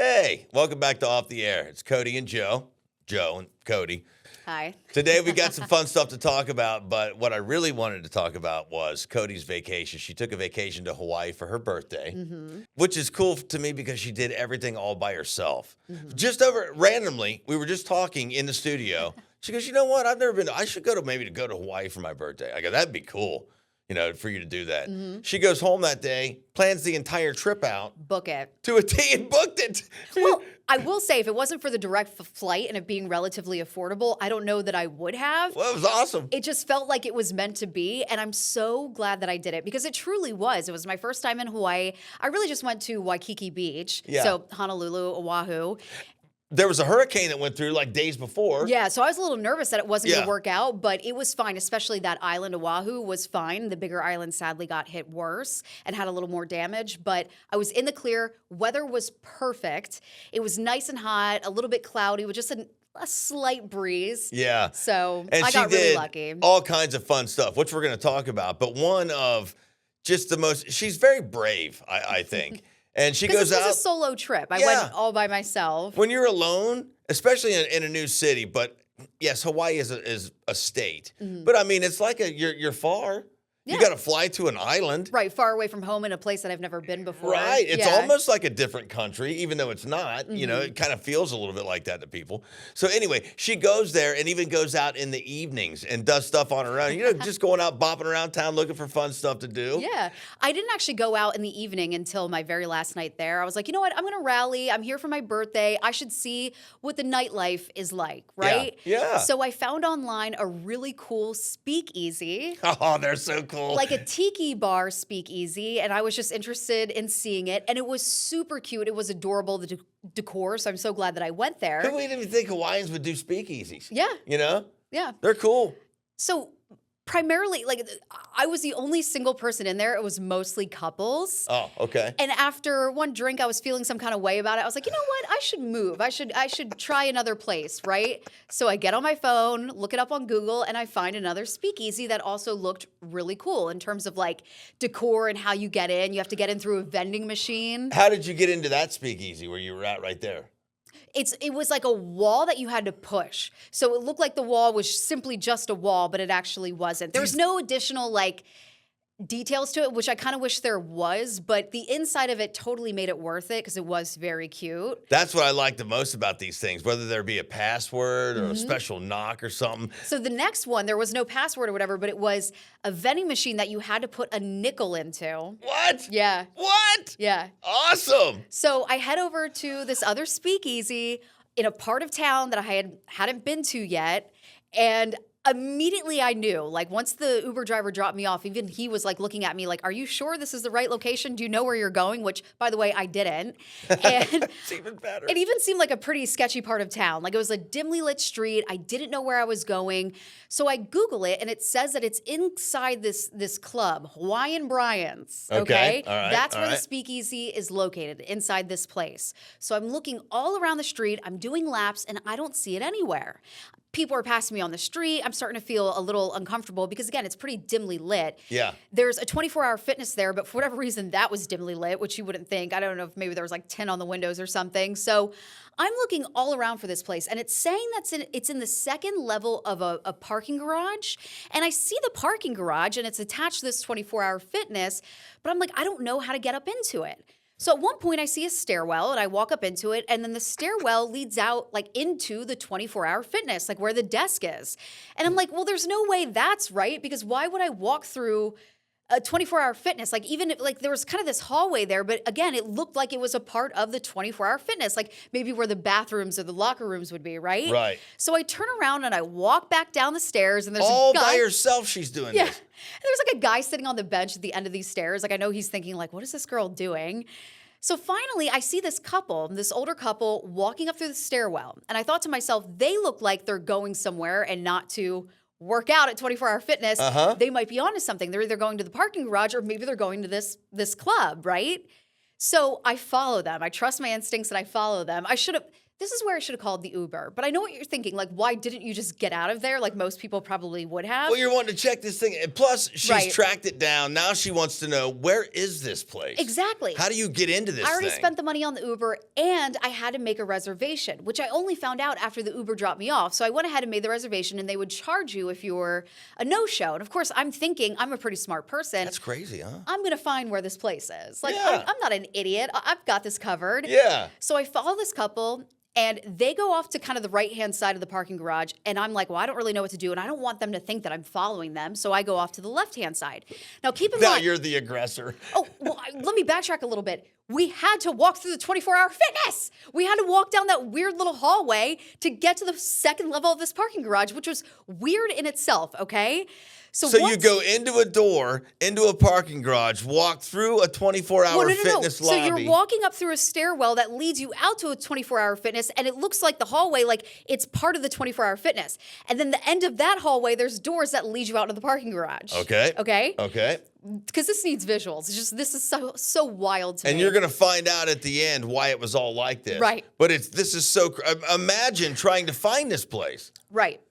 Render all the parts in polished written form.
Hey, welcome back to Off the Air. It's Cody and Joe. Joe and Cody. Hi. Today we got some fun stuff to talk about, but what I really wanted to talk about was Cody's vacation. She took a vacation to Hawaii for her birthday, which is cool to me because she did everything all by herself. Just randomly, we were just talking in the studio. She goes, you know what? I've never been. I should go to Hawaii for my birthday. I go, that'd be cool, for you to do that. She goes home that day, plans the entire trip out. Book it. To a T and booked it. Well, I will say, if it wasn't for the direct flight and it being relatively affordable, I don't know that I would have. Well, it was awesome. It just felt like it was meant to be, and I'm so glad that I did it because it truly was. It was my first time in Hawaii. I really just went to Waikiki Beach, so Honolulu, Oahu. There was a hurricane that went through like days before. Yeah, so I was a little nervous that it wasn't going to work out, but it was fine, especially that island, Oahu, was fine. The bigger island sadly got hit worse and had a little more damage, but I was in the clear. Weather was perfect. It was nice and hot, a little bit cloudy with just a slight breeze. Yeah. So and I got really lucky. All kinds of fun stuff, which we're going to talk about, but one of just the most, she's very brave, I think. And she goes out. This was a solo trip. I went all by myself. When you're alone, especially in a new city, but yes, Hawaii is a state. But I mean, it's like you're far. You got to fly to an island. Right, far away from home in a place that I've never been before. Right. It's almost like a different country, even though it's not. It kind of feels a little bit like that to people. So anyway, she goes there and even goes out in the evenings and does stuff on her own. Just going out, bopping around town, looking for fun stuff to do. Yeah. I didn't actually go out in the evening until my very last night there. I was like, you know what? I'm going to rally. I'm here for my birthday. I should see what the nightlife is like, right? Yeah. So I found online a really cool speakeasy. Oh, they're so cool. Like a tiki bar speakeasy, and I was just interested in seeing it, and it was super cute. It was adorable, the decor, so I'm so glad that I went there. Who would even think Hawaiians would do speakeasies? Yeah. Yeah. They're cool. So primarily, I was the only single person in there. It was mostly couples. Oh, okay. And after one drink, I was feeling some kind of way about it. I was like, you know what? I should move. I should try another place, right? So I get on my phone, look it up on Google, and I find another speakeasy that also looked really cool in terms of like decor and how you get in. You have to get in through a vending machine. How did you get into that speakeasy where you were at right there? It was like a wall that you had to push. So it looked like the wall was simply just a wall, but it actually wasn't. There was no additional details to it, which I kind of wish there was, but the inside of it totally made it worth it because it was very cute. That's what I like the most about these things, whether there be a password or a special knock or something. So the next one, there was no password or whatever, but it was a vending machine that you had to put a nickel into. What? Yeah. What? Yeah. Awesome. So I head over to this other speakeasy in a part of town that I hadn't been to yet, and immediately I knew, once the Uber driver dropped me off, even he was looking at me like, are you sure this is the right location? Do you know where you're going? Which, by the way, I didn't. And it's even better. It even seemed like a pretty sketchy part of town. It was a dimly lit street. I didn't know where I was going. So I Google it, and it says that it's inside this club, Hawaiian Brian's. Okay? All right. That's where the speakeasy is located, inside this place. So I'm looking all around the street. I'm doing laps, and I don't see it anywhere. People are passing me on the street. I'm starting to feel a little uncomfortable because, again, it's pretty dimly lit. Yeah. There's a 24-hour fitness there, but for whatever reason, that was dimly lit, which you wouldn't think. I don't know if maybe there was 10 on the windows or something. So I'm looking all around for this place, and it's saying it's in the second level of a parking garage. And I see the parking garage, and it's attached to this 24-hour fitness, but I'm like, I don't know how to get up into it. So at one point I see a stairwell and I walk up into it, and then the stairwell leads out into the 24-hour fitness, where the desk is. And I'm like, well, there's no way that's right, because why would I walk through a 24-hour fitness? Even there was kind of this hallway there, but again, it looked like it was a part of the 24-hour fitness, maybe where the bathrooms or the locker rooms would be, right? Right. So I turn around and I walk back down the stairs, and there's all a guy by herself. She's doing this. And there's a guy sitting on the bench at the end of these stairs. I know he's thinking, what is this girl doing? So finally, I see this older couple, walking up through the stairwell. And I thought to myself, they look like they're going somewhere and not to work out at 24-hour fitness. They might be onto something. They're either going to the parking garage or maybe they're going to this club, right? So I follow them. I trust my instincts and I follow them. This is where I should have called the Uber. But I know what you're thinking. Like, why didn't you just get out of there? Like most people probably would have. Well, you're wanting to check this thing. And plus, she's Right. tracked it down. Now she wants to know, where is this place? Exactly. How do you get into this I already thing? spent the money on the Uber and I had to make a reservation, which I only found out after the Uber dropped me off. So I went ahead and made the reservation and they would charge you if you're a no-show. And of course, I'm thinking I'm a pretty smart person. That's crazy, huh? I'm going to find where this place is. Like, Yeah. I'm not an idiot. I've got this covered. Yeah. So I follow this couple and they go off to kind of the right-hand side of the parking garage. And I'm like, well, I don't really know what to do. And I don't want them to think that I'm following them. So I go off to the left-hand side. Now, keep in Now mind. you're the aggressor. Oh, well, let me backtrack a little bit. We had to walk through the 24-hour fitness. We had to walk down that weird little hallway to get to the second level of this parking garage, which was weird in itself, okay? So you go into a door, into a parking garage, walk through a 24-hour fitness lobby. So you're walking up through a stairwell that leads you out to a 24-hour fitness, and it looks like the hallway, like it's part of the 24-hour fitness. And then the end of that hallway, there's doors that lead you out to the parking garage. Okay. Okay? Okay. Because this needs visuals. It's just, this is so wild to me. And you're going to find out at the end why it was all like this. Right. But this is so, imagine trying to find this place. Right.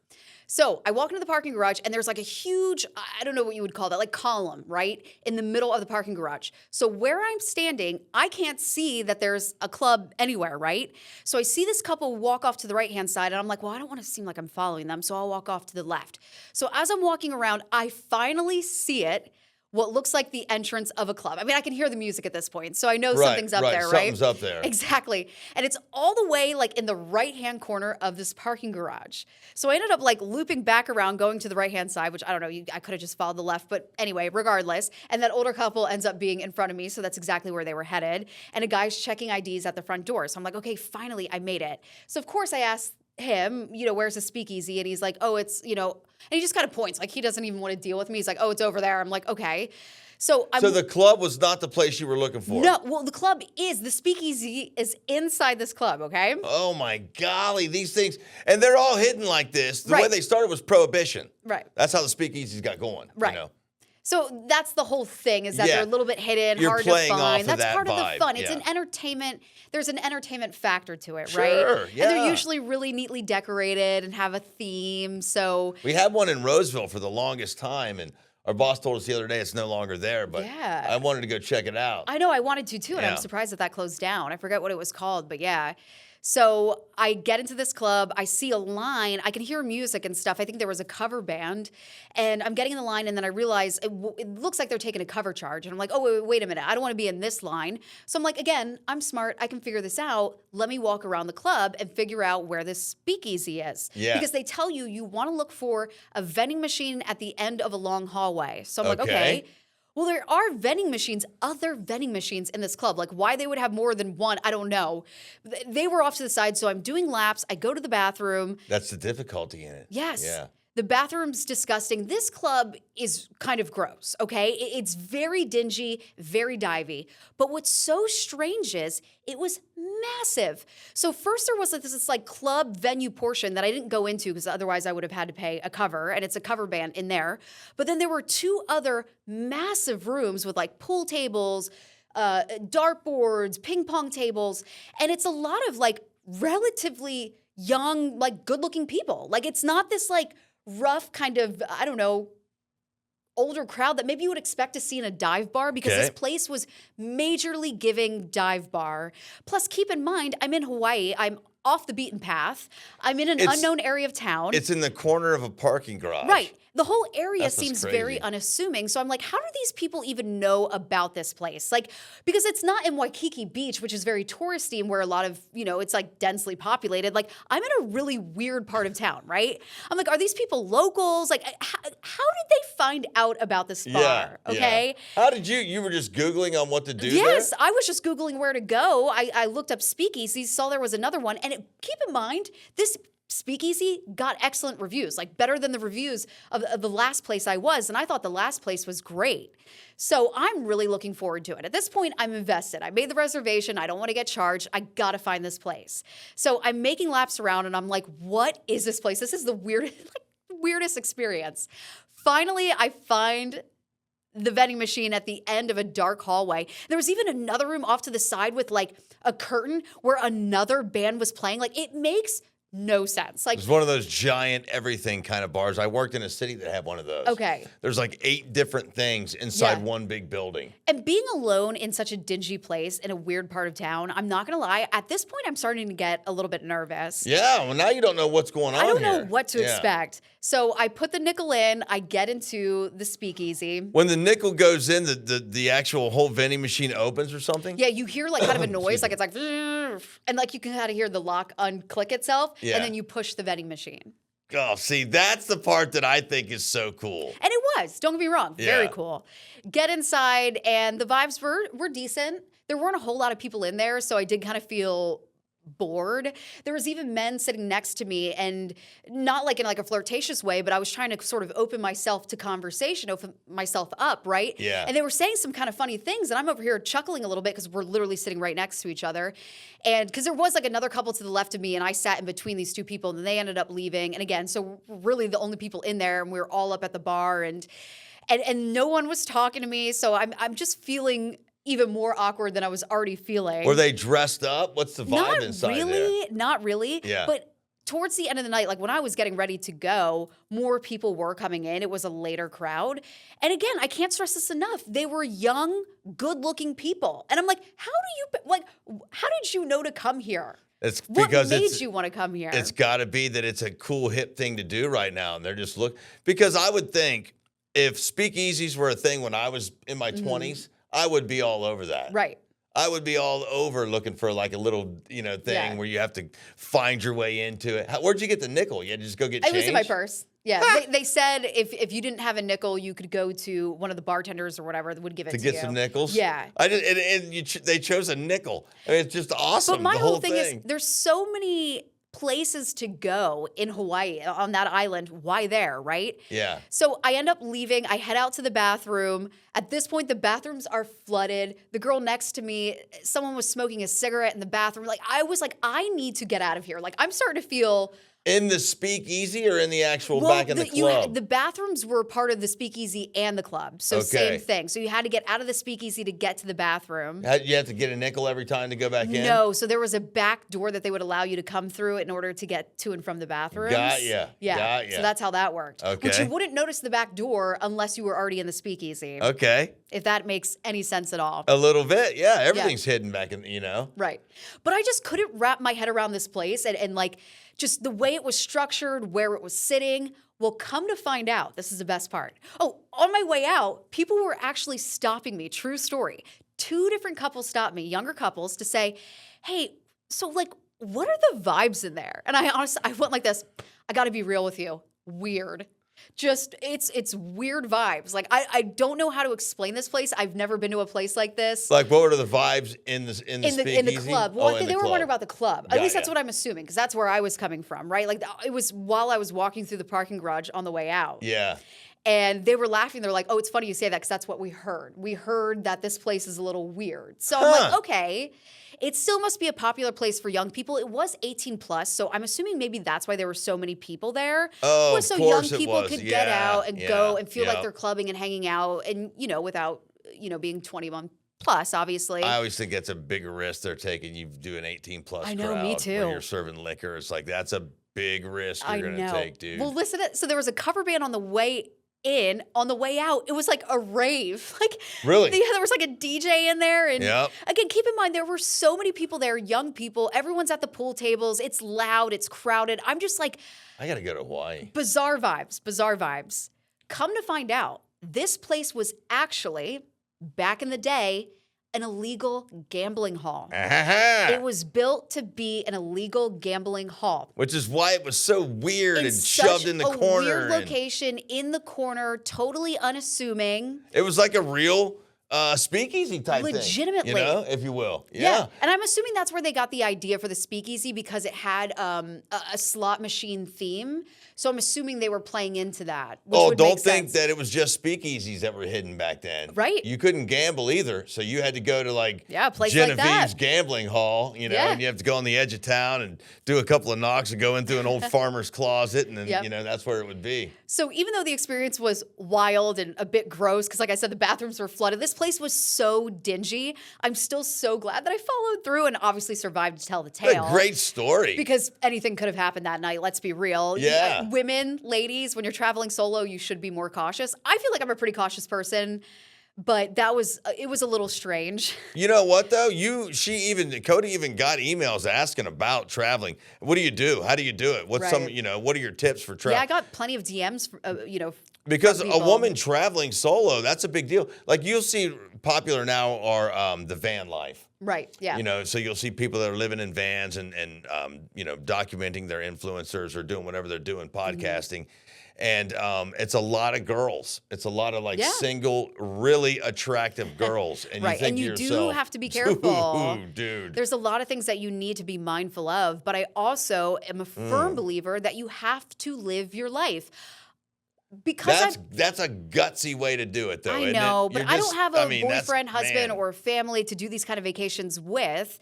So I walk into the parking garage and there's like a huge, I don't know what you would call that, like column, right? In the middle of the parking garage. So where I'm standing, I can't see that there's a club anywhere, right? So I see this couple walk off to the right-hand side and I'm like, well, I don't want to seem like I'm following them. So I'll walk off to the left. So as I'm walking around, I finally see it. What looks like the entrance of a club. I mean, I can hear the music at this point, so I know something's up there, right? Something's up there. Exactly. And it's all the way like in the right-hand corner of this parking garage. So I ended up like looping back around, going to the right-hand side, which I don't know, I could have just followed the left, but anyway, regardless. And that older couple ends up being in front of me, so that's exactly where they were headed. And a guy's checking IDs at the front door. So I'm like, okay, finally, I made it. So of course I asked him, where's the speakeasy? And he's like, oh, it's, and he just kind of points, like he doesn't even want to deal with me. He's like, oh, it's over there. I'm like, okay. So the club was not the place you were looking for? No, well, the speakeasy is inside this club, okay? Oh my golly, these things, and they're all hidden like this. The way Right. they started was prohibition. Right. That's how the speakeasies got going. Right. So that's the whole thing, is that Yeah. they're a little bit hidden, You're hard to playing off find. of That's that part of vibe, the fun. It's yeah. an entertainment. There's an entertainment factor to it, Sure, right? yeah. And they're usually really neatly decorated and have a theme. So We had one in Roseville for the longest time, and our boss told us the other day it's no longer there, but Yeah. I wanted to go check it out. I know I wanted to too, and Yeah. I'm surprised that closed down. I forget what it was called, but yeah. So I get into this club, I see a line, I can hear music and stuff. I think there was a cover band, and I'm getting in the line, and then I realize it looks like they're taking a cover charge. And I'm like, oh, wait a minute, I don't want to be in this line. So I'm like, again, I'm smart, I can figure this out. Let me walk around the club and figure out where this speakeasy is. Yeah. Because they tell you want to look for a vending machine at the end of a long hallway. So I'm like, Okay. okay. Well, there are other vending machines in this club. Like, why they would have more than one, I don't know. They were off to the side, so I'm doing laps. I go to the bathroom. That's the difficulty in it. Yes. Yeah. The bathroom's disgusting. This club is kind of gross, okay? It's very dingy, very divey. But what's so strange is it was massive. So first there was this like club venue portion that I didn't go into because otherwise I would have had to pay a cover, and it's a cover band in there. But then there were two other massive rooms with like pool tables, dartboards, ping pong tables, and it's a lot of like relatively young, like good-looking people. Like it's not this like rough kind of, I don't know, older crowd that maybe you would expect to see in a dive bar, because Okay. this place was majorly giving dive bar. Plus, keep in mind, I'm in Hawaii. I'm off the beaten path. I'm in an unknown area of town. It's in the corner of a parking garage. Right. The whole area That's what's seems crazy. very unassuming. So I'm like, how do these people even know about this place? Like, because it's not in Waikiki Beach, which is very touristy and where a lot of, it's like densely populated. Like, I'm in a really weird part of town, right? I'm like, are these people locals? Like, how did they find out about this bar? Yeah. Okay. How did you were just Googling on what to do Yes, there? I was just Googling where to go. I looked up speakeasy, saw there was another one. And keep in mind, this speakeasy got excellent reviews, like better than the reviews of the last place I was. And I thought the last place was great. So I'm really looking forward to it. At this point, I'm invested. I made the reservation. I don't want to get charged. I got to find this place. So I'm making laps around and I'm like, what is this place? This is the weirdest experience. Finally, I find the vending machine at the end of a dark hallway. There was even another room off to the side with like a curtain where another band was playing. Like, it makes no sense. Like, It's one of those giant everything kind of bars. I worked in a city that had one of those. Okay. There's like 8 different things inside Yeah. one big building. and being alone in such a dingy place in a weird part of town, I'm not going to lie, at this point, I'm starting to get a little bit nervous. Yeah, well, now you don't know what's going on I don't know here. what to Yeah. expect. So I put the nickel in, I get into the speakeasy. When the nickel goes in, the actual whole vending machine opens or something? Yeah, you hear like kind of a noise, like it's like, and like you can kind of hear the lock unclick itself, Yeah. and then you push the vending machine. Oh, see, that's the part that I think is so cool. And it was, don't get me wrong, very Yeah. cool. Get inside, and the vibes were decent. There weren't a whole lot of people in there, so I did kind of feel bored. There was even men sitting next to me, and not like in like a flirtatious way, but I was trying to sort of open myself to conversation, open myself up, right? Yeah. And they were saying some kind of funny things, and I'm over here chuckling a little bit because we're literally sitting right next to each other. And because there was like another couple to the left of me, and I sat in between these two people, and then they ended up leaving. And again, so we're really the only people in there, and we were all up at the bar, and no one was talking to me. So I'm just feeling even more awkward than I was already feeling. Were they dressed up? What's the vibe Not inside really, there? not really. Yeah. But towards the end of the night, like when I was getting ready to go, more people were coming in. It was a later crowd. And again, I can't stress this enough. They were young, good-looking people. And I'm like, how did you know to come here? It's What because made it's you want to come here? it's got to be that it's a cool hip thing to do right now, and they're just because I would think if speakeasies were a thing when I was in my 20s, I would be all over that. Right. I would be all over looking for like a little, thing Yeah. where you have to find your way into it. Where'd you get the nickel? You had to just go get It change? was in my purse. Yeah. They said if you didn't have a nickel, you could go to one of the bartenders or whatever that would give it to To you. get some nickels? Yeah. I did, they chose a nickel. I mean, it's just awesome. But my the whole whole thing is there's so many places to go in Hawaii on that island. Why there, right? Yeah. So I end up leaving. I head out to the bathroom. At this point, the bathrooms are flooded. The girl next to me, someone was smoking a cigarette in the bathroom. Like, I was like, I need to get out of here. Like, I'm starting to feel. In the speakeasy or in the actual back in the club? The bathrooms were part of the speakeasy and the club. So Okay. same thing. So you had to get out of the speakeasy to get to the bathroom. You have to get a nickel every time to go back in? No, so there was a back door that they would allow you to come through in order to get to and from the bathrooms. Got ya. Yeah. Got ya. So that's how that worked. Which Okay. you wouldn't notice the back door unless you were already in the speakeasy. Okay. If that makes any sense at all. A little bit. Yeah. Everything's hidden back in, Right. But I just couldn't wrap my head around this place and like just the way it was structured, where it was sitting. Well, come to find out, this is the best part. Oh, on my way out, people were actually stopping me. True story. 2 different couples stopped me, younger couples, to say, hey, so like, what are the vibes in there? And I went like this. I got to be real with you. Weird. Just it's weird vibes. Like I don't know how to explain this place. I've never been to a place like this. Like, what were the vibes in the in the speakeasy? club. Well, Oh, I think in they the were club. wondering about the club. At least Got that's ya. what I'm assuming, because that's where I was coming from, right? Like it was while I was walking through the parking garage on the way out. Yeah. And they were laughing. They're like, oh, it's funny you say that because that's what we heard. We heard that this place is a little weird. So I'm like, okay. It still must be a popular place for young people. It was 18 plus, so I'm assuming maybe that's why there were so many people there. Oh, It was so of young course it people was. could get Yeah, out and yeah, go and feel like yep. they're clubbing and hanging out and, without, being 21 plus, obviously. I always think that's a bigger risk they're taking. You do an 18 plus I know, crowd me too. when you're serving liquor. It's like, that's a big risk I you're going know. to take, dude. Well, listen, so there was a cover band on the way in. On the way out, it was like a rave. Like, Really? yeah, there was like a DJ in there. And Yep. again, keep in mind, there were so many people there, young people. Everyone's at the pool tables. It's loud. It's crowded. I'm just like, I got to go to Hawaii. bizarre vibes. Come to find out, this place was actually, back in the day, an illegal gambling hall. It was built to be an illegal gambling hall. Which is why it was so weird and It's shoved such in the a corner. weird and location in the corner, totally unassuming. it was like a real speakeasy type Legitimately. thing, if you will. Yeah. And I'm assuming that's where they got the idea for the speakeasy because it had a slot machine theme. So I'm assuming they were playing into that. Which would Don't make think sense. that it was just speakeasies that were hidden back then. Right. You couldn't gamble either. So you had to go to like a place like Genevieve's that. gambling hall, Yeah. and you have to go on the edge of town and do a couple of knocks and go into an old farmer's closet. And then, that's where it would be. So even though the experience was wild and a bit gross, because like I said, the bathrooms were flooded, this place was so dingy. I'm still so glad that I followed through and obviously survived to tell the tale. A great story. Because anything could have happened that night, let's be real. Yeah. Women, ladies, when you're traveling solo, you should be more cautious. I feel like I'm a pretty cautious person, but it was a little strange. You know what though? Cody even got emails asking about traveling. What do you do? How do you do it? What's what are your tips for travel? Yeah, I got plenty of DMs, because from a people. woman traveling solo, that's a big deal. Like you'll see popular now are the van life. Right. Yeah. So you'll see people that are living in vans and documenting their influencers or doing whatever they're doing, podcasting. And it's a lot of girls. It's a lot of single, really attractive girls. And right. you think And you to yourself, do have to be careful. Dude. There's a lot of things that you need to be mindful of. But I also am a firm believer that you have to live your life. Because that's a gutsy way to do it, though. I isn't know, it? but I don't have a boyfriend, husband, man. or family to do these kind of vacations with.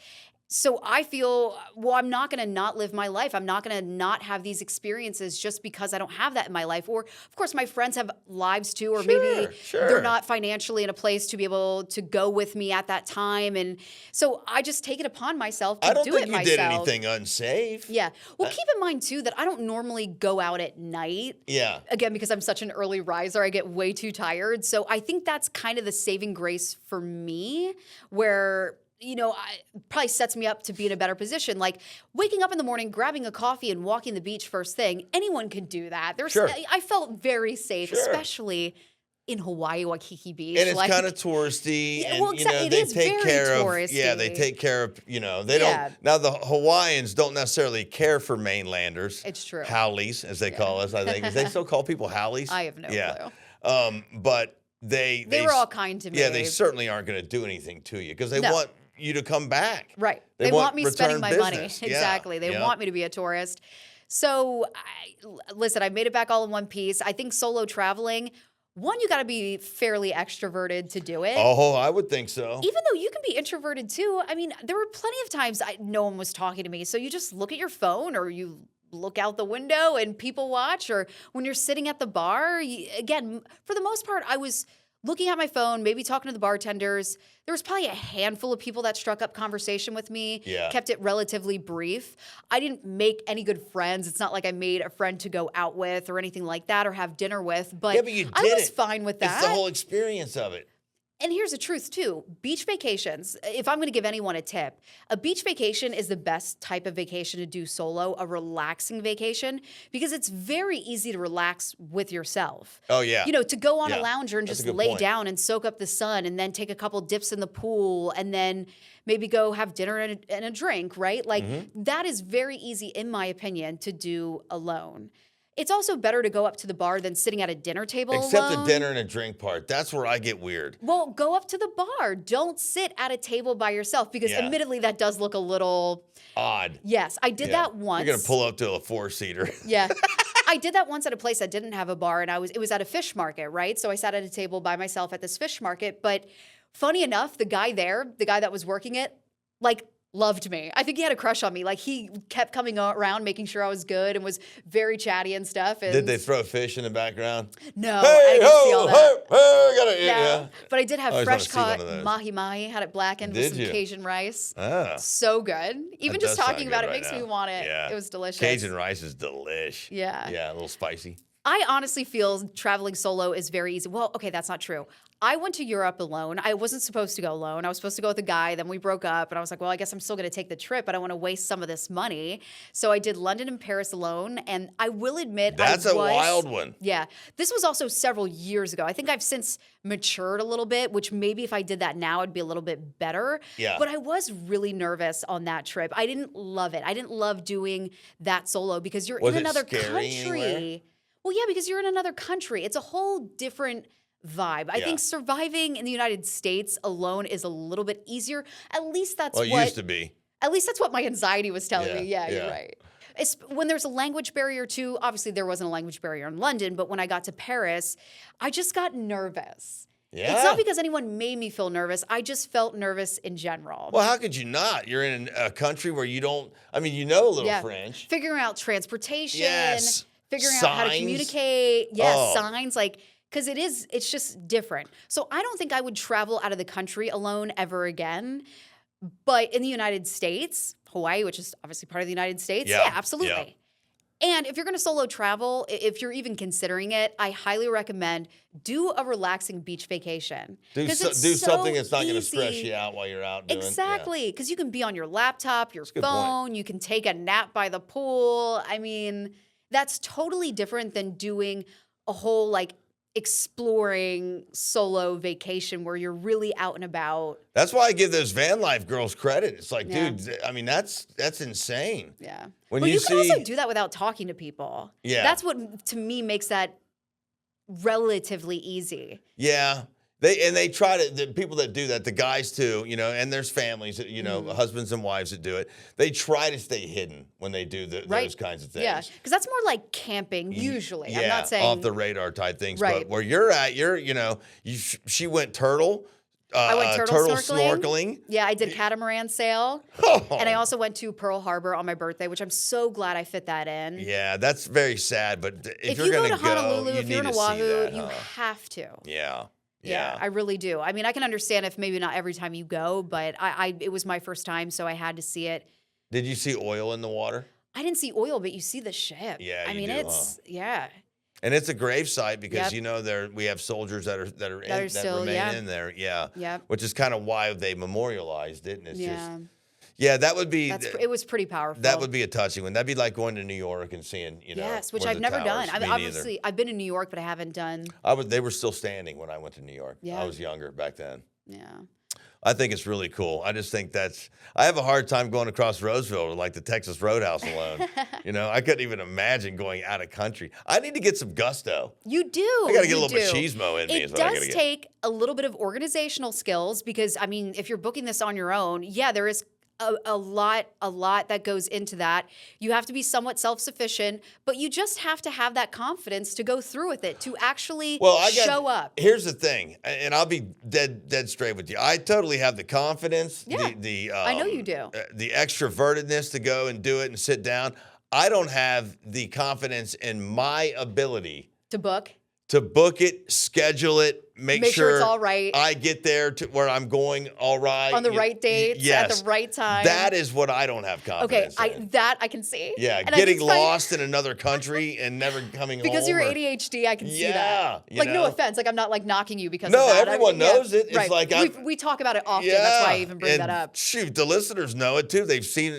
So I feel, I'm not going to not live my life. I'm not going to not have these experiences just because I don't have that in my life. Or, of course, my friends have lives too, or maybe they're not financially in a place to be able to go with me at that time. And so I just take it upon myself to do it myself. I don't think you did anything unsafe. Yeah. Well, keep in mind, too, that I don't normally go out at night. Yeah. Again, because I'm such an early riser, I get way too tired. So I think that's kind of the saving grace for me, where probably sets me up to be in a better position. Like waking up in the morning, grabbing a coffee and walking the beach first thing. Anyone can do that. I felt very safe, especially in Hawaii, Waikiki Beach. And it's kind of touristy. Yeah, and, well, they it is take very care touristy. of, they take care of, they don't, now the Hawaiians don't necessarily care for mainlanders. It's true. Haoles, as they call us, I think. Is they still call people haoles? I have no clue. But they were all kind to me. Yeah, they certainly aren't going to do anything to you because they want you to come back. Right. They want me spending my money. business. Exactly. They want me to be a tourist. So, listen, I made it back all in one piece. I think solo traveling, one, you got to be fairly extroverted to do it. Oh, I would think so. Even though you can be introverted too. I mean, there were plenty of times no one was talking to me. So you just look at your phone or you look out the window and people watch. Or when you're sitting at the bar, again, for the most part, I was looking at my phone, maybe talking to the bartenders. There was probably a handful of people that struck up conversation with me, kept it relatively brief. I didn't make any good friends. It's not like I made a friend to go out with or anything like that or have dinner with, but you did I was fine with that. It's the whole experience of it. And here's the truth, too. Beach vacations, if I'm going to give anyone a tip, a beach vacation is the best type of vacation to do solo, a relaxing vacation, because it's very easy to relax with yourself. Oh, yeah. To go on a lounger and just lay down and soak up the sun and then take a couple dips in the pool and then maybe go have dinner and a drink, right? Like, that is very easy, in my opinion, to do alone. It's also better to go up to the bar than sitting at a dinner table Except alone. the dinner and a drink part. That's where I get weird. Well, go up to the bar. Don't sit at a table by yourself because admittedly that does look a little odd. Yes, I did that once. You're going to pull up to a four-seater. Yeah. I did that once at a place that didn't have a bar and it was at a fish market, right? So I sat at a table by myself at this fish market, but funny enough, the guy that was working it, loved me. I think he had a crush on me. Like, he kept coming around, making sure I was good and was very chatty and stuff. And did they throw fish in the background? No, hey, I didn't see all that. Yeah. But I did have fresh caught mahi-mahi, had it blackened with some Cajun rice. So good. Even just talking about it makes me want it. Yeah. It was delicious. Cajun rice is delish. Yeah. Yeah, a little spicy. I honestly feel traveling solo is very easy. Well, okay, that's not true. I went to Europe alone. I wasn't supposed to go alone. I was supposed to go with a guy. Then we broke up. And I was like, well, I guess I'm still going to take the trip. But I want to waste some of this money. So I did London and Paris alone. And I will admit, that's a wild one. Yeah. This was also several years ago. I think I've since matured a little bit, which maybe if I did that now, it'd be a little bit better. Yeah. But I was really nervous on that trip. I didn't love it. I didn't love doing that solo because you're in another country. Anywhere? Well, yeah, because you're in another country. It's a whole different vibe. I Yeah. think surviving in the United States alone is a little bit easier. At least that's Well, it what used to be. At least that's what my anxiety was telling Yeah, me. Yeah, yeah. you're right. It's, when there's a language barrier too, obviously there wasn't a language barrier in London, but when I got to Paris, I just got nervous. Yeah. It's not because anyone made me feel nervous. I just felt nervous in general. Well, how could you not? You're in a country where you don't, I mean, you know a little Yeah. French. Figuring out transportation, Yes. figuring out how to Signs. communicate. Yes, Oh. signs, like, because it's just different. So I don't think I would travel out of the country alone ever again. But in the United States, Hawaii, which is obviously part of the United States, Yeah, yeah, absolutely. And if you're going to solo travel, if you're even considering it, I highly recommend do a relaxing beach vacation. Do 'Cause it's do so something that's not going to stress easy. you out while you're out doing. Exactly, because you can be on your laptop, your a good point. phone, you can take a nap by the pool. I mean, that's totally different than doing a whole like exploring solo vacation where you're really out and about. That's why I give those van life girls credit. It's like, Yeah. dude, I mean, that's insane. Yeah. When But you you can also see- do that without talking to people. Yeah. That's what, to me, makes that relatively easy. Yeah. They try to, the people that do that, the guys too, you know, and there's families, you know, Mm-hmm. husbands and wives that do it. They try to stay hidden when they do Right. those kinds of things. Yeah. Because that's more like camping, usually. Yeah, I'm not saying. off the radar type things. Right. But where you're at, you know, she went turtle. I went turtle snorkeling. snorkeling. Yeah, I did catamaran sail. Oh. And I also went to Pearl Harbor on my birthday, which I'm so glad I fit that in. Yeah, that's very sad. But if If you're you go going to Honolulu, you if you're need in to see Oahu, that, you huh? have to. Yeah. Yeah, I really do. I mean, I can understand if maybe not every time you go, but it was my first time, so I had to see it. Did you see oil in the water? I didn't see oil, but you see the ship. Yeah, I you mean, do, it's yeah. And it's a grave site because Yep. you know we have soldiers that still, remain yeah. in there. Yeah. Yep. Which is kind of why they memorialized it, and it's Yeah. just that would be It was pretty powerful. that would be a touching one. That'd be like going to New York and seeing Yes, which where I've the never towers- done. I Me mean, neither. obviously, I've been in New York, but I haven't done. They were still standing when I went to New York. Yeah. I was younger back then. Yeah. I think it's really cool. I just think I have a hard time going across Roseville or like the Texas Roadhouse alone. You know, I couldn't even imagine going out of country. I need to get some gusto. You do. I got to get you a little do. machismo in me. It Is what I does gotta get. take a little bit of organizational skills because, I mean, if you're booking this on your own, yeah, there is a lot that goes into that. You have to be somewhat self-sufficient, but you just have to have that confidence to go through with it, to actually show up. Here's the thing, and I'll be dead straight with you. I totally have the confidence, Yeah, I know you do. The extrovertedness to go and do it and sit down. I don't have the confidence in my ability To book. to book it, schedule it, make sure it's all right. I get there to where I'm going all right. On the right dates, at yes. the right time. That is what I don't have Okay, confidence in. I can see. Yeah, And I getting can tell you- lost in another country and never coming home. Because you're or- ADHD, I can see Yeah, that. you Like, no know? offense. Like, I'm not, like, knocking you because No, of that. everyone knows it. It's right. like we talk about it often. That's why I even bring and that up. Shoot, the listeners know it too. They've seen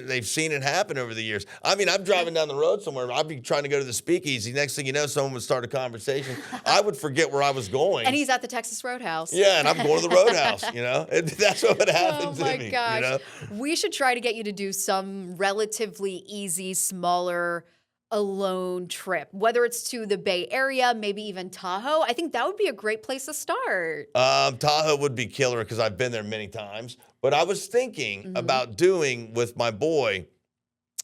it happen over the years. I mean, I'm driving down the road somewhere. I'd be trying to go to the speakeasy. Next thing you know, someone would start a conversation. I would forget where I was going. And he's at the Texas Roadhouse. Yeah, and I'm going to the Roadhouse, you know? And that's what would happen Oh to my me. gosh. You know? We should try to get you to do some relatively easy, smaller, alone trip, whether it's to the Bay Area, maybe even Tahoe. I think that would be a great place to start. Tahoe would be killer because I've been there many times. But I was thinking Mm-hmm. about doing with my boy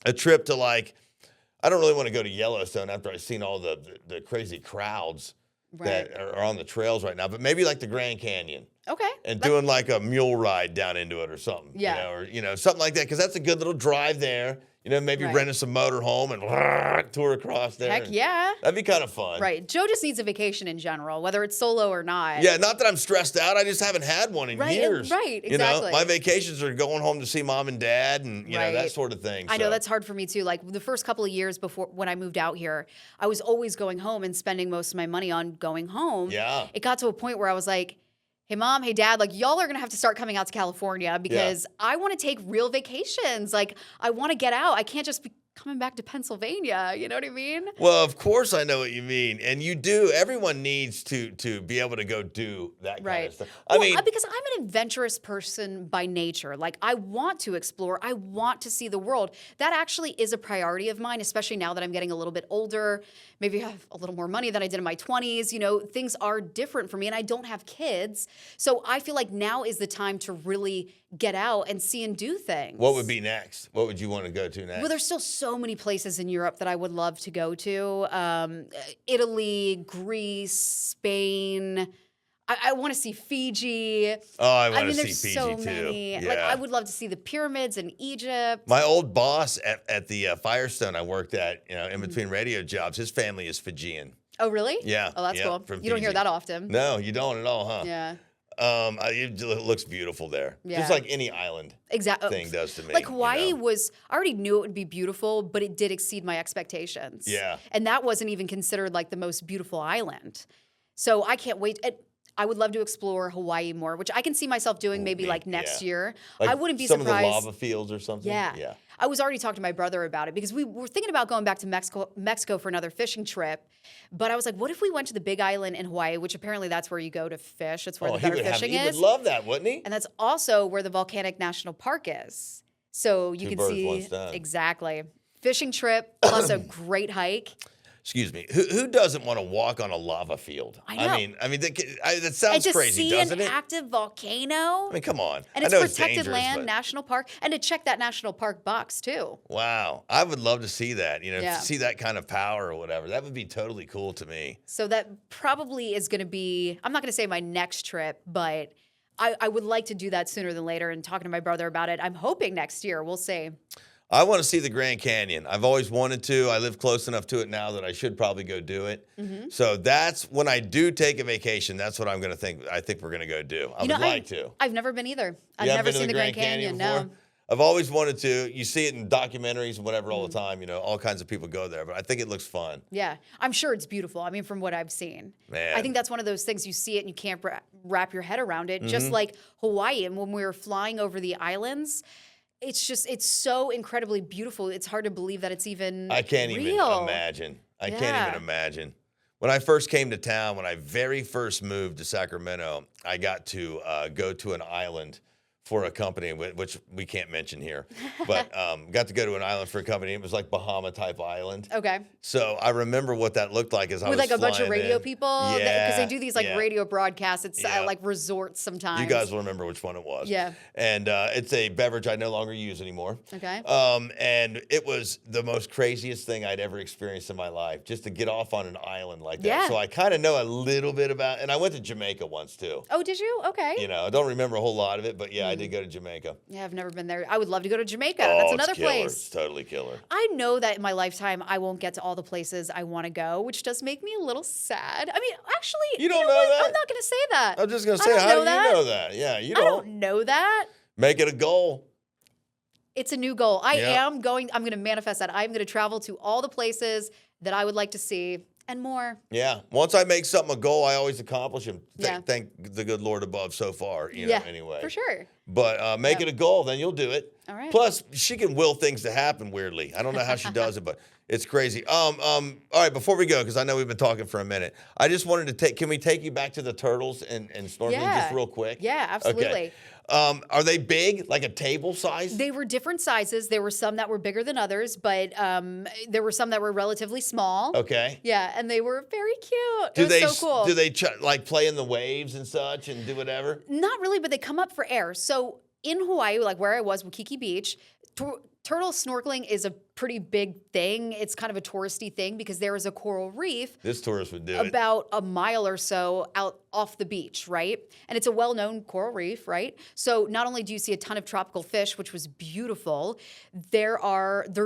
a trip to I don't really want to go to Yellowstone after I've seen all the crazy crowds Right. that are on the trails right now, but maybe like the Grand Canyon Okay. and doing like a mule ride down into it or something. Yeah. You know, something like that because that's a good little drive there. You know, maybe Right. renting some motorhome and tour across there. Heck yeah. That'd be kind of fun. Right. Joe just needs a vacation in general, whether it's solo or not. Yeah, not that I'm stressed out. I just haven't had one in Right, years. right, You know, exactly. my vacations are going home to see mom and dad and, you know, that Right. sort of thing. I know So, that's hard for me too. Like the first couple of years before when I moved out here, I was always going home and spending most of my money on going home. Yeah. It got to a point where I was like, hey mom, hey dad, like y'all are gonna have to start coming out to California because I want to take real vacations. Like I want to get out. I can't just be coming back to Pennsylvania. You know what I mean? Well, of course I know what you mean. And you do. Everyone needs to be able to go do that kind of stuff. I mean, because I'm an adventurous person by nature. Like, I want to explore. I want to see the world. That actually is a priority of mine, especially now that I'm getting a little bit older. Maybe I have a little more money than I did in my 20s. You know, things are different for me, and I don't have kids. So I feel like now is the time to really get out and see and do things. what would be next? What would you want to go to next? Well, there's still so many places in Europe that I would love to go to. Italy, Greece, Spain. I want to see Fiji. Oh, I want to see there's Fiji so too. many. Yeah. Like, I would love to see the pyramids in Egypt. My old boss at the Firestone I worked at, in between radio jobs, his family is Fijian. Oh, really? Yeah. Oh, that's yeah, cool. from You don't hear Fiji. that often. No, you don't at all, huh? Yeah. It looks beautiful there. Yeah. Just like any island Exactly. thing does to me. Like, Hawaii you know? was, I already knew it would be beautiful, but it did exceed my expectations. Yeah. And that wasn't even considered like the most beautiful island. So I can't wait. I would love to explore Hawaii more, which I can see myself doing maybe neat. like next Yeah. year. Like I wouldn't be some surprised. of the lava fields or something. Yeah. Yeah. I was already talking to my brother about it because we were thinking about going back to Mexico for another fishing trip. But I was like, what if we went to the Big Island in Hawaii, which apparently that's where you go to fish. It's where the better fishing he is. would love that, wouldn't he? And that's also where the Volcanic National Park is. So you Two can birds, see one stone. exactly. Fishing trip plus a great hike. Excuse me. Who doesn't want to walk on a lava field? I know. I mean, that And sounds to crazy, see doesn't an it? active volcano. I mean, come on. And it's I know protected dangerous, land, but- national park, and to check that national park box too. Wow. I would love to see that, Yeah. see that kind of power or whatever. That would be totally cool to me. So that probably is going to be, I'm not going to say my next trip, but I would like to do that sooner than later. And talking to my brother about it, I'm hoping next year. We'll see. I want to see the Grand Canyon. I've always wanted to. I live close enough to it now that I should probably go do it. Mm-hmm. So that's when I do take a vacation. That's what I'm going to think. I think we're going to go do. I would like to. I've never been either. I've You haven't never been to seen the Grand Canyon. No. before? I've always wanted to. You see it in documentaries and whatever all the Mm-hmm. time. All kinds of people go there. But I think it looks fun. Yeah, I'm sure it's beautiful. I mean, from what I've seen. Man. I think that's one of those things you see it and you can't wrap your head around it. Mm-hmm. Just like Hawaii. And when we were flying over the islands, it's so incredibly beautiful. It's hard to believe that it's even I can't real. even imagine. I can't Yeah. even imagine. When I first came to town, when I very first moved to Sacramento, I got to go to an island for a company, which we can't mention here, but got to go to an island for a company. It was like Bahama type island. Okay. So I remember what that looked like as I With was like a bunch of flying radio in. people? Yeah. Because they do these like yeah. radio broadcasts. It's Yeah. like resorts sometimes. You guys will remember which one it was. Yeah. And it's a beverage I no longer use anymore. Okay. And it was the most craziest thing I'd ever experienced in my life, just to get off on an island like that. Yeah. So I kind of know a little bit about, and I went to Jamaica once too. Oh, did you? Okay. I don't remember a whole lot of it, but yeah, I did go to Jamaica. Yeah, I've never been there. I would love to go to Jamaica. Oh, That's it's another killer. place. It's totally killer. I know that in my lifetime I won't get to all the places I want to go, which does make me a little sad. I mean, actually, You don't know know what? that? I'm not going to say that. I'm just going to I say, don't how know do you that. know that? Yeah, you I don't. don't know that. Make it a goal. It's a new goal. I'm Yeah. going to manifest that. I'm going to travel to all the places that I would like to see and more. Yeah. Once I make something a goal, I always accomplish them. Yeah. Thank the good Lord above so far, anyway. For sure. But make Yeah. it a goal, then you'll do it. All right. Plus, she can will things to happen weirdly. I don't know how she does it, but it's crazy. All right, before we go, because I know we've been talking for a minute, I just wanted to can we take you back to the turtles and snorkeling Yeah. just real quick? Yeah, absolutely. Okay. Are they big, like a table size? They were different sizes. There were some that were bigger than others, but there were some that were relatively small. Okay. Yeah, and they were very cute. Do It was they so cool. do they like play in the waves and such and do whatever? Not really, but they come up for air. So in Hawaii, like where I was, Waikiki Beach, turtle snorkeling is a pretty big thing. It's kind of a touristy thing because there is a coral reef This tourist would do it. about a mile or so out off the beach, right? And it's a well-known coral reef, right? So not only do you see a ton of tropical fish, which was beautiful, they're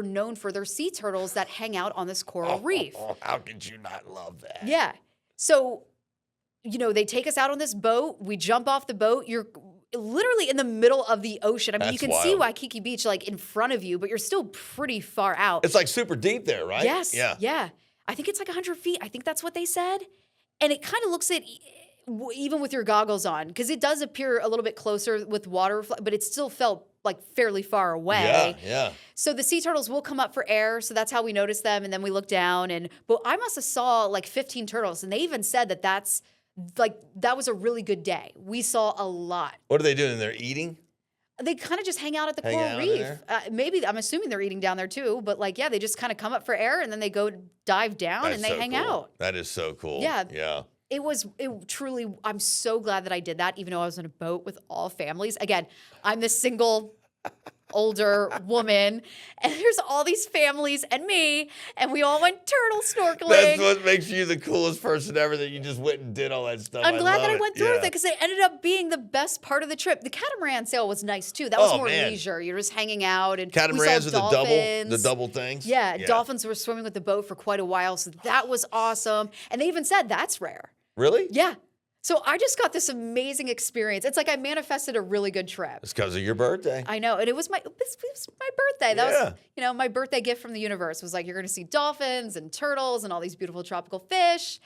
known for their sea turtles that hang out on this coral reef. How could you not love that? Yeah. So, they take us out on this boat. We jump off the boat. You're literally in the middle of the ocean. I mean, you That's can see wild. Waikiki Beach like in front of you, but you're still pretty far out. It's like super deep there, right? Yes. Yeah. Yeah. I think it's like 100 feet. I think that's what they said. And it kind of looks at even with your goggles on, because it does appear a little bit closer with water, but it still felt like fairly far away. Yeah. So the sea turtles will come up for air. So that's how we notice them. And then we look down but I must have saw like 15 turtles. And they even said that was a really good day. We saw a lot. What are they doing? They're eating? They kind of just hang out at the Hang coral out reef. there? Maybe, I'm assuming they're eating down there too. But like, yeah, they just kind of come up for air and then they go dive down That's and they so hang cool. out. That is so cool. Yeah. Yeah. It truly, I'm so glad that I did that, even though I was on a boat with all families. Again, I'm this single older woman, and there's all these families and me, and we all went turtle snorkeling. That's what makes you the coolest person ever, that you just went and did all that stuff. I'm glad that I love went through with it because it ended up being the best part of the trip. The catamaran sail was nice too. That was more leisure. You're just hanging out, and Catamarans we are saw dolphins. the double things. Yeah, dolphins were swimming with the boat for quite a while, so that was awesome. And they even said that's rare. Really? Yeah. So I just got this amazing experience. It's like I manifested a really good trip. It's because of your birthday. I know. And it was my birthday. That was, my birthday gift from the universe was like, you're going to see dolphins and turtles and all these beautiful tropical fish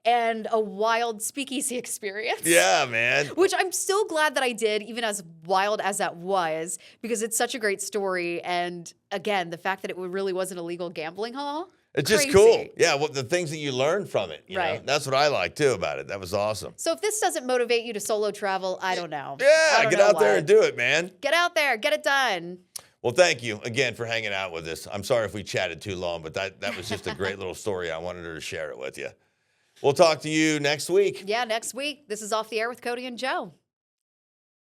and a wild speakeasy experience. Yeah, man. Which I'm still glad that I did, even as wild as that was, because it's such a great story. And again, the fact that it really was an illegal gambling hall. It's just cool. Yeah, the things that you learn from it. You know? That's what I like, too, about it. That was awesome. So if this doesn't motivate you to solo travel, I don't know. Yeah, get out there and do it, man. Get out there. Get it done. Well, thank you again for hanging out with us. I'm sorry if we chatted too long, but that was just a great little story. I wanted her to share it with you. We'll talk to you next week. Yeah, next week. This is Off the Air with Cody and Joe.